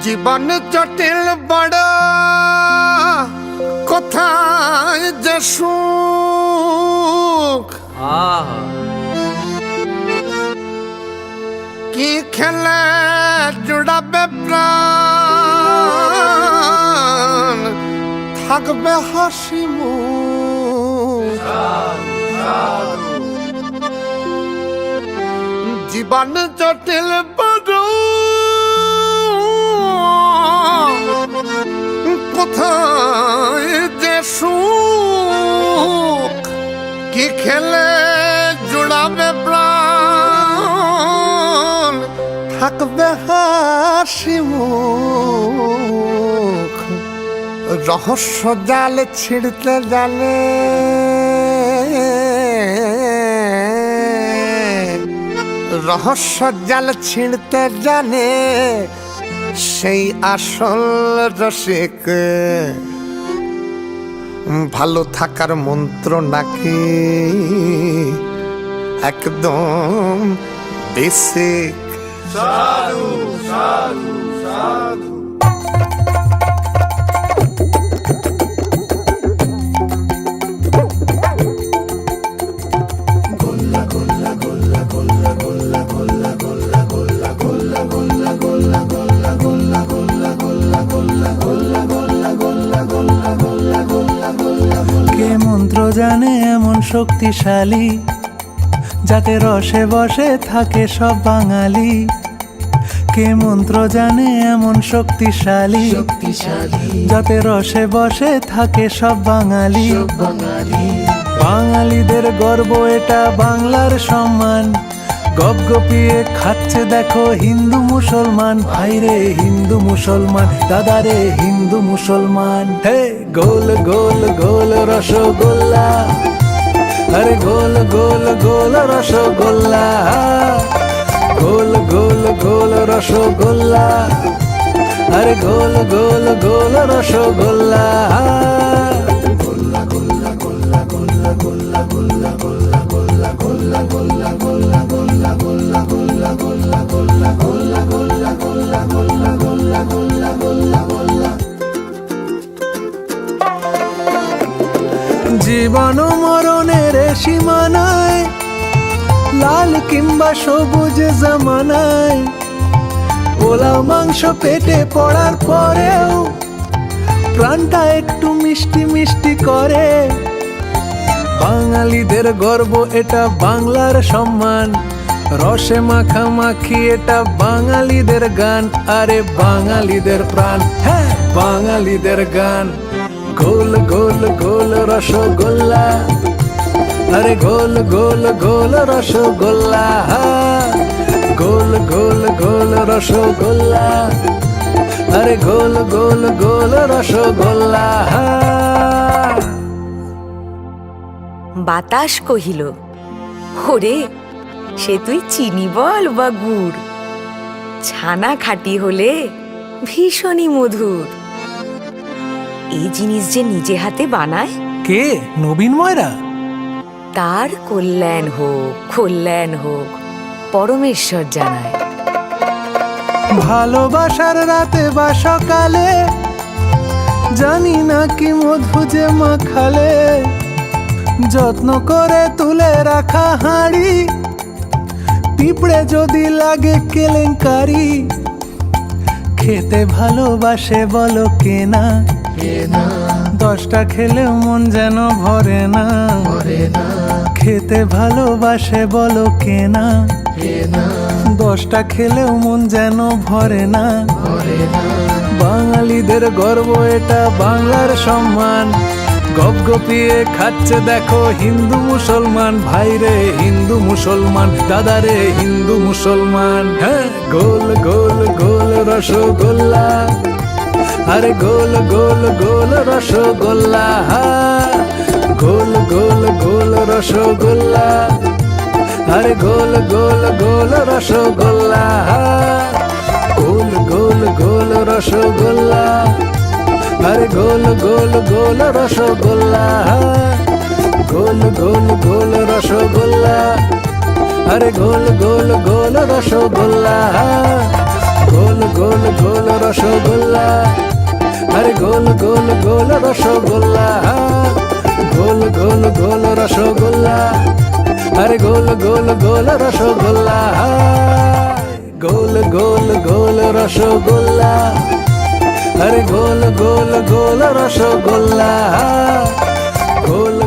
জীবন জটিল বড় কোথায় যে সুখ কি খেলে জুড়াবে প্রাণ থাকবে হাসি মুখ জীবন জটিল বড় কোথায় যে সুখ কি খেলে জুড়াবে প্রাণ থাকবে হাসি মুখ রহস্য জাল ছিঁড়তে জানে রহস্য জাল ছিঁড়তে জানে সেই আসল রসিক ভালো থাকার মন্ত্র নাকি একদম বেসিক সাধু সাধু সাধু কে মন্ত্র জানে এমন শক্তিশালী যাতে রসে বসে থাকে সব বাঙালি কে মন্ত্র জানে এমন শক্তিশালী যাতে রসে বসে থাকে সব বাঙালি বাঙালিদের গর্ব এটা বাংলার সম্মান গপগপিয়ে খাচ্ছে দেখো হিন্দু মুসলমান ভাইরে হিন্দু মুসলমান দাদারে হিন্দু মুসলমান হে গোল গোল গোল রসগোল্লা আরে গোল গোল গোল রসগোল্লা গোল গোল গোল রসগোল্লা আরে গোল গোল গোল রসগোল্লা জীবন মরণের সীমানায় লাল কিংবা সবুজ জামানায় পোলাও মাংস পেটে পড়ার পরেও প্রাণটা একটু মিষ্টি মিষ্টি করে বাঙালিদের গর্ব এটা বাংলার সম্মান রসে মাখামাখি এটা বাঙালিদের গান আরে বাঙালিদের প্রাণ হ্যাঁ বাঙালিদের গান গোল গোল গোল রসগোল্লা আরে গোল গোল গোল রসগোল্লা গোল গোল গোল রসগোল্লা আরে গোল গোল গোল রসগোল্লা বাতাস কহিল ওরে সে তুই চিনি বল বা গুড় ছানা খাঁটি হলে ভীষণই মধুর এই জিনিস যে নিজে হাতে বানায় কে নবীন ময়রা তার কল্যাণ হোক পরমেশ্বর জানায় ভালোবাসার রাতে বা সকালে জানি না কি মধু যে মাখালে যত্ন করে তুলে রাখা হাঁড়ি পিঁপড়ে যদি লাগে কেলেঙ্কারি খেতে ভালোবাসে বলো কেনা 10টা খেলেও মন যেন ভরে না খেতে ভালোবাসে বলো কেনা 10টা খেলেও মন যেন ভরে না বাঙালিদের গর্ব এটা বাংলার সম্মান গপগপিয়ে খাচ্ছে দেখো হিন্দু মুসলমান ভাইরে হিন্দু মুসলমান দাদারে হিন্দু মুসলমান হ্যাঁ গোল গোল গোল রসগোল্লা আরে গোল গোল গোল রসগোল্লা গোল গোল গোল রসগোল্লা আরে গোল গোল গোল রসগোল্লা গোল গোল গোল রসগোল্লা আরে গোল গোল গোল রসগোল্লা গোল গোল গোল রসগোল্লা আরে গোল গোল গোল রসগোল্লা, গোল গোল গোল রসগোল্লা, আরে গোল গোল গোল রসগোল্লা, গোল গোল গোল রসগোল্লা, আরে গোল গোল গোল রসগোল্লা, গোল গোল গোল রসগোল্লা, আরে গোল গোল গোল রসগোল্লা, গোল